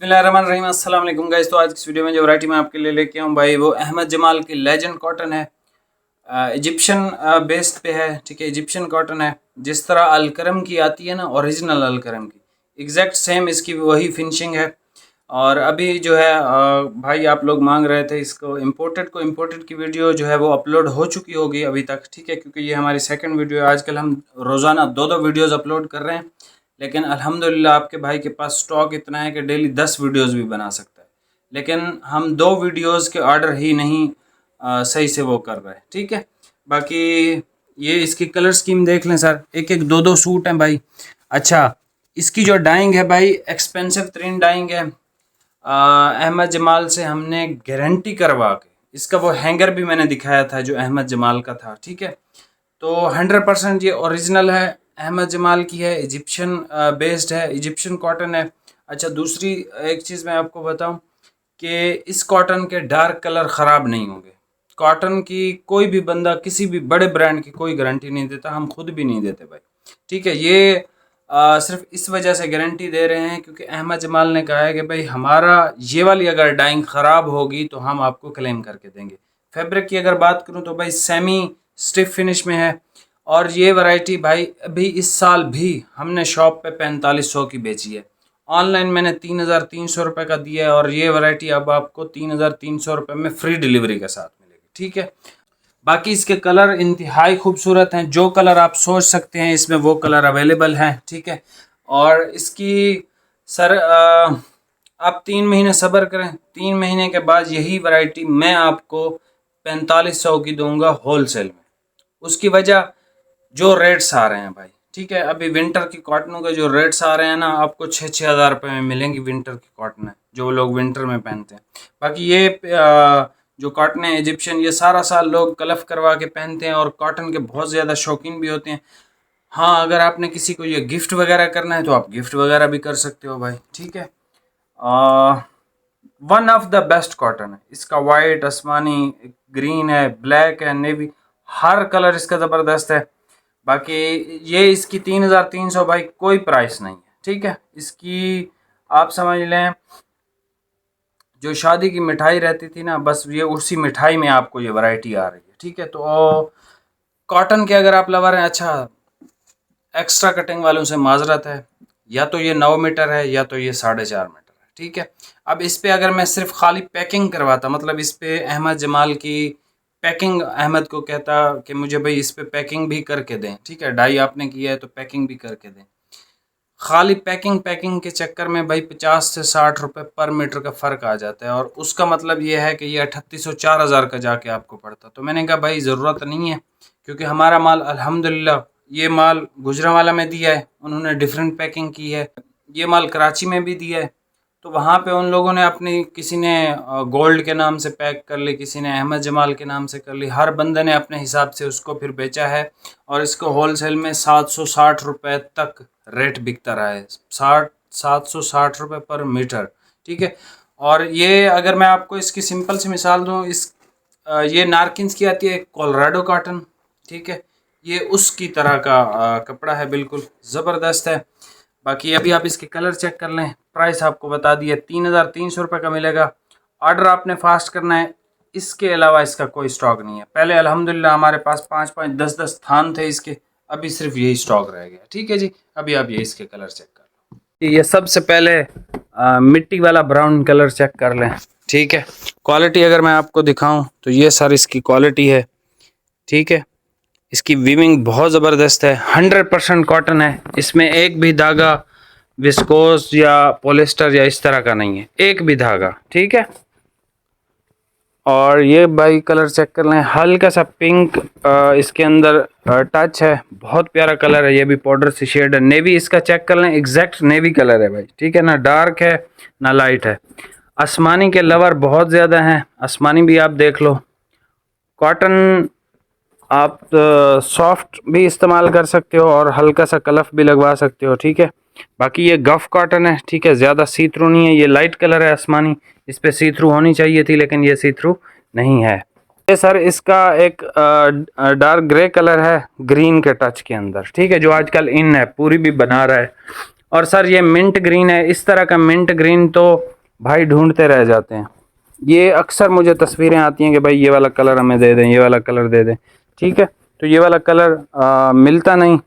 बिस्मिल्लाहिर्रहमानिर्रहीम, अस्सलाम वालेकुम गाइस। तो आज की वीडियो में जो वैरायटी मैं आपके लिए लेके आऊँ भाई, वो अहमद जमाल की लेजेंड कॉटन है। इजिप्शियन बेस्ड पे है, ठीक है। इजिप्शियन कॉटन है, जिस तरह अलकरम की आती है ना, ओरिजिनल अलकरम की एग्जैक्ट सेम इसकी वही फिनिशिंग है। और अभी जो है भाई आप लोग मांग रहे थे इसको इम्पोर्टेड की वीडियो जो है वो अपलोड हो चुकी होगी अभी तक, ठीक है, क्योंकि ये हमारी सेकंड वीडियो है। आजकल हम रोज़ाना दो वीडियोज़ अपलोड कर रहे हैं, लेकिन अल्हम्दुलिल्लाह आपके भाई के पास स्टॉक इतना है कि डेली 10 वीडियोस भी बना सकता है। लेकिन हम 2 वीडियोस के ऑर्डर ही नहीं सही से वो कर रहे हैं, ठीक है। बाकी ये इसकी कलर स्कीम देख लें सर, एक एक दो सूट हैं भाई। अच्छा, इसकी जो डाइंग है भाई, एक्सपेंसिव तरीन डाइंग है। अहमद जमाल से हमने गारंटी करवा के, इसका वो हैंगर भी मैंने दिखाया था जो अहमद जमाल का था, ठीक है। तो 100% ये ओरिजिनल है, अहमद जमाल की है, इजिप्शियन बेस्ड है, इजिप्शियन कॉटन है। अच्छा, दूसरी एक चीज़ मैं आपको बताऊं कि इस कॉटन के डार्क कलर ख़राब नहीं होंगे। कॉटन की कोई भी बंदा किसी भी बड़े ब्रांड की कोई गारंटी नहीं देता, हम खुद भी नहीं देते भाई, ठीक है। ये सिर्फ इस वजह से गारंटी दे रहे हैं क्योंकि अहमद जमाल ने कहा है कि भाई हमारा ये वाली अगर डाइंग ख़राब होगी तो हम आपको क्लेम करके देंगे। फैब्रिक की अगर बात करूं तो भाई सेमी स्टिफ फिनिश में है। और ये वैरायटी भाई अभी इस साल भी हमने शॉप पे 4500 की बेची है, ऑनलाइन मैंने 3300 रुपये का दिया है। और ये वैरायटी अब आपको 3300 रुपये में फ्री डिलीवरी के साथ मिलेगी, ठीक है। बाकी इसके कलर इंतहाई खूबसूरत हैं, जो कलर आप सोच सकते हैं इसमें वो कलर अवेलेबल हैं, ठीक है। और इसकी सर आप 3 महीने सब्र करें, 3 महीने के बाद यही वैरायटी मैं आपको 4500 की दूंगा होलसेल में। उसकी वजह जो रेट्स आ रहे हैं भाई, ठीक है। अभी विंटर की कॉटनों के जो रेट्स आ रहे हैं ना, आपको 6-6 हज़ार रुपये में मिलेंगी विंटर की कॉटन है, जो लोग विंटर में पहनते हैं। बाकी ये जो कॉटन है इजिप्शियन, ये सारा साल लोग कलफ करवा के पहनते हैं और कॉटन के बहुत ज़्यादा शौकीन भी होते हैं। हाँ, अगर आपने किसी को ये गिफ्ट वगैरह करना है तो आप गिफ्ट वगैरह भी कर सकते हो भाई, ठीक है। One of the best cotton है, इसका वाइट, आसमानी, ग्रीन है, ब्लैक है, नेवी, हर कलर इसका ज़बरदस्त है। बाकी ये इसकी 3300 भाई कोई प्राइस नहीं है, ठीक है। इसकी आप समझ लें जो शादी की मिठाई रहती थी ना, बस ये उसी मिठाई में आपको ये वैरायटी आ रही है, ठीक है। तो कॉटन के अगर आप लवर हैं, अच्छा एक्स्ट्रा कटिंग वालों से माजरत है, या तो ये 9 मीटर है या तो ये 4.5 मीटर है, ठीक है। अब इस पे अगर मैं सिर्फ खाली पैकिंग करवाता, मतलब इस पे अहमद जमाल की पैकिंग, अहमद को कहता कि मुझे भाई इस पे पैकिंग भी करके दें, ठीक है, डाई आपने किया है तो पैकिंग भी करके दें। खाली पैकिंग के चक्कर में भाई 50 से 60 रुपए पर मीटर का फ़र्क आ जाता है, और उसका मतलब ये है कि ये 3800 4000 का जाके आपको पड़ता। तो मैंने कहा भाई ज़रूरत नहीं है, क्योंकि हमारा माल अल्हम्दुलिल्लाह, ये माल गुजरांवाला में दिया है, उन्होंने डिफरेंट पैकिंग की है। ये माल कराची में भी दिया है, तो वहाँ पे उन लोगों ने अपनी, किसी ने गोल्ड के नाम से पैक कर ली, किसी ने अहमद जमाल के नाम से कर ली, हर बंदे ने अपने हिसाब से उसको फिर बेचा है। और इसको होलसेल में 760 रुपये तक रेट बिकता रहा है, 760 रुपये पर मीटर, ठीक है। और ये अगर मैं आपको इसकी सिंपल सी मिसाल दूँ, ये नारकिन्स की आती है कोलोराडो कॉटन, ठीक है। ये उसकी तरह का कपड़ा है, बिल्कुल ज़बरदस्त है। बाकी अभी आप इसके कलर चेक कर लें, प्राइस आपको बता दिया 3300 रुपये का मिलेगा। ऑर्डर आपने फास्ट करना है, इसके अलावा इसका कोई स्टॉक नहीं है। पहले अल्हम्दुलिल्लाह हमारे पास 5-5 10-10 थान थे इसके, अभी सिर्फ यही स्टॉक रह गया, ठीक है जी। अभी आप ये इसके कलर चेक कर लो। ये सबसे पहले मिट्टी वाला ब्राउन कलर चेक कर लें, ठीक है। क्वालिटी अगर मैं आपको दिखाऊं तो ये सर इसकी क्वालिटी है, ठीक है। इसकी वीविंग बहुत ज़बरदस्त है, 100% कॉटन है, इसमें एक भी धागा विस्कोस या पॉलिस्टर या इस तरह का नहीं है, एक भी धागा, ठीक है। और ये भाई कलर चेक कर लें, हल्का सा पिंक इसके अंदर टच है, बहुत प्यारा कलर है, ये भी पाउडर सी शेड है। नेवी इसका चेक कर लें, एग्जैक्ट नेवी कलर है भाई, ठीक है, ना डार्क है ना लाइट है। आसमानी के लवर बहुत ज़्यादा हैं, आसमानी भी आप देख लो। कॉटन आप सॉफ्ट भी इस्तेमाल कर सकते हो और हल्का सा कलफ भी लगवा सकते हो, ठीक है। बाकी ये गफ कॉटन है, ठीक है, ज़्यादा सी थ्रू नहीं है। ये लाइट कलर है आसमानी, इस पे सी थ्रू होनी चाहिए थी लेकिन ये सी थ्रू नहीं है। ये सर इसका एक डार्क ग्रे कलर है ग्रीन के टच के अंदर, ठीक है, जो आजकल इन है, पूरी भी बना रहा है। और सर ये मिंट ग्रीन है, इस तरह का मिंट ग्रीन तो भाई ढूंढते रह जाते हैं। ये अक्सर मुझे तस्वीरें आती हैं कि भाई ये वाला कलर हमें दे दें, ये वाला कलर दे दें, ठीक है। तो ये वाला कलर मिलता नहीं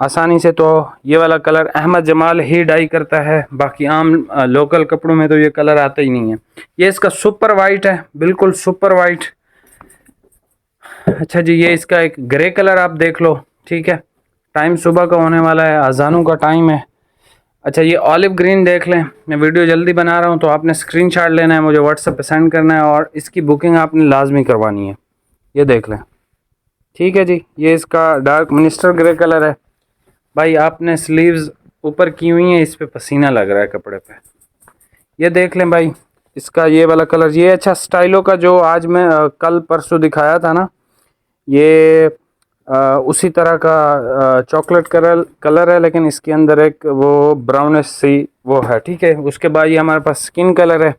आसानी से, तो ये वाला कलर अहमद जमाल ही डाई करता है, बाकी आम लोकल कपड़ों में तो ये कलर आता ही नहीं है। ये इसका सुपर वाइट है, बिल्कुल सुपर वाइट। अच्छा जी, ये इसका एक ग्रे कलर आप देख लो, ठीक है। टाइम सुबह का होने वाला है, अजानों का टाइम है। अच्छा, ये ऑलिव ग्रीन देख लें। मैं वीडियो जल्दी बना रहा हूँ तो आपने स्क्रीनशॉट लेना है, मुझे व्हाट्सएप पे सेंड करना है और इसकी बुकिंग आपने लाजमी करवानी है। ये देख लें, ठीक है जी। ये इसका डार्क मिनिस्टर ग्रे कलर है। भाई आपने स्लीव्स ऊपर की हुई हैं, इस पे पसीना लग रहा है कपड़े पे। ये देख लें भाई, इसका ये वाला कलर, ये अच्छा स्टाइलो का जो आज मैं कल परसों दिखाया था ना, ये उसी तरह का चॉकलेट कलर है, लेकिन इसके अंदर एक वो ब्राउनिश सी वो है, ठीक है। उसके बाद ये हमारे पास स्किन कलर है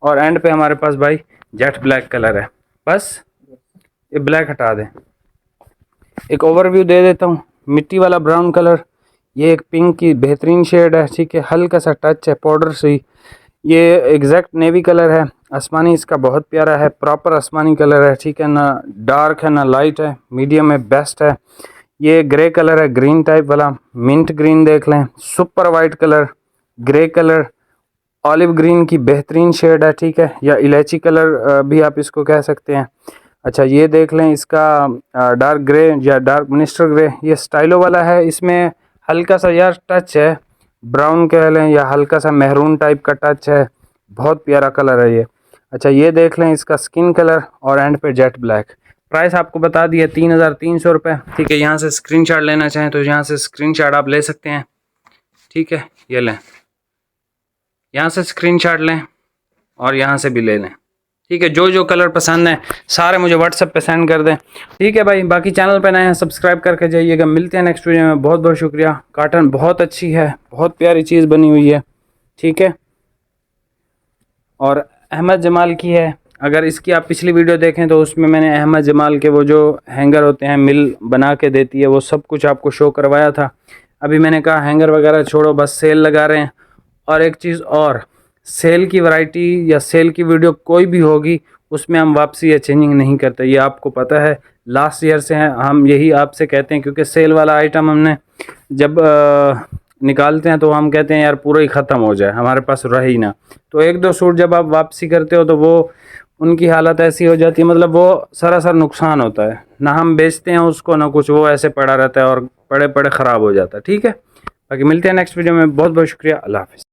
और एंड पे हमारे पास भाई जेट ब्लैक कलर है। बस ये ब्लैक हटा दें। एक ओवरव्यू दे देता हूँ। मिट्टी वाला ब्राउन कलर, ये एक पिंक की बेहतरीन शेड है, ठीक है। हल्का सा टच है पाउडर सी। ये एग्जैक्ट नेवी कलर है। आसमानी इसका बहुत प्यारा है, प्रॉपर आसमानी कलर है, ठीक है ना। डार्क है ना लाइट है, मीडियम है, बेस्ट है। ये ग्रे कलर है, ग्रीन टाइप वाला, मिंट ग्रीन देख लें। Super white colour, grey colour, olive green की बेहतरीन शेड है, ठीक है, या इलायची कलर भी आप इसको कह सकते हैं। अच्छा, ये देख लें, इसका डार्क ग्रे या डार्क मिनिस्टर ग्रे, ये स्टाइलो वाला है। इसमें हल्का सा यार टच है, ब्राउन कह लें या हल्का सा मेहरून टाइप का टच है। बहुत प्यारा कलर है ये। अच्छा, ये देख लें, इसका स्किन कलर और एंड पे जेट ब्लैक। प्राइस आपको बता दिया 3300 रुपये, ठीक है। यहाँ से स्क्रीनशॉट लेना चाहें तो यहाँ से स्क्रीनशॉट आप ले सकते हैं, ठीक है। ये लें, यहाँ से स्क्रीनशॉट लें और यहाँ से भी ले लें, ठीक है। जो जो कलर पसंद है सारे मुझे व्हाट्सएप पे सेंड कर दें, ठीक है भाई। बाकी चैनल पे नए हैं सब्सक्राइब करके जाइएगा। मिलते हैं नेक्स्ट वीडियो में। बहुत बहुत शुक्रिया। कॉटन बहुत अच्छी है, बहुत प्यारी चीज़ बनी हुई है, ठीक है। और अहमद जमाल की है। अगर इसकी आप पिछली वीडियो देखें तो उसमें मैंने अहमद जमाल के वो जो हैंगर होते हैं, मिल बना के देती है, वो सब कुछ आपको शो करवाया था। अभी मैंने कहा हैंगर वगैरह छोड़ो, बस सेल लगा रहे हैं। और एक चीज़ और, सेल की वैरायटी या सेल की वीडियो कोई भी होगी उसमें हम वापसी या चेंजिंग नहीं करते, ये आपको पता है। लास्ट ईयर से हैं हम यही आपसे कहते हैं, क्योंकि सेल वाला आइटम हमने जब निकालते हैं तो हम कहते हैं यार पूरा ही ख़त्म हो जाए, हमारे पास रहे ही ना। तो एक दो सूट जब आप वापसी करते हो तो वो उनकी हालत ऐसी हो जाती है, मतलब वो सरासर नुकसान होता है। ना हम बेचते हैं उसको ना कुछ, वो ऐसे पड़ा रहता है और पड़े पड़े ख़राब हो जाता है, ठीक है। बाकी मिलते हैं नेक्स्ट वीडियो में। बहुत बहुत शुक्रिया। अल्लाह हाफ़िज़।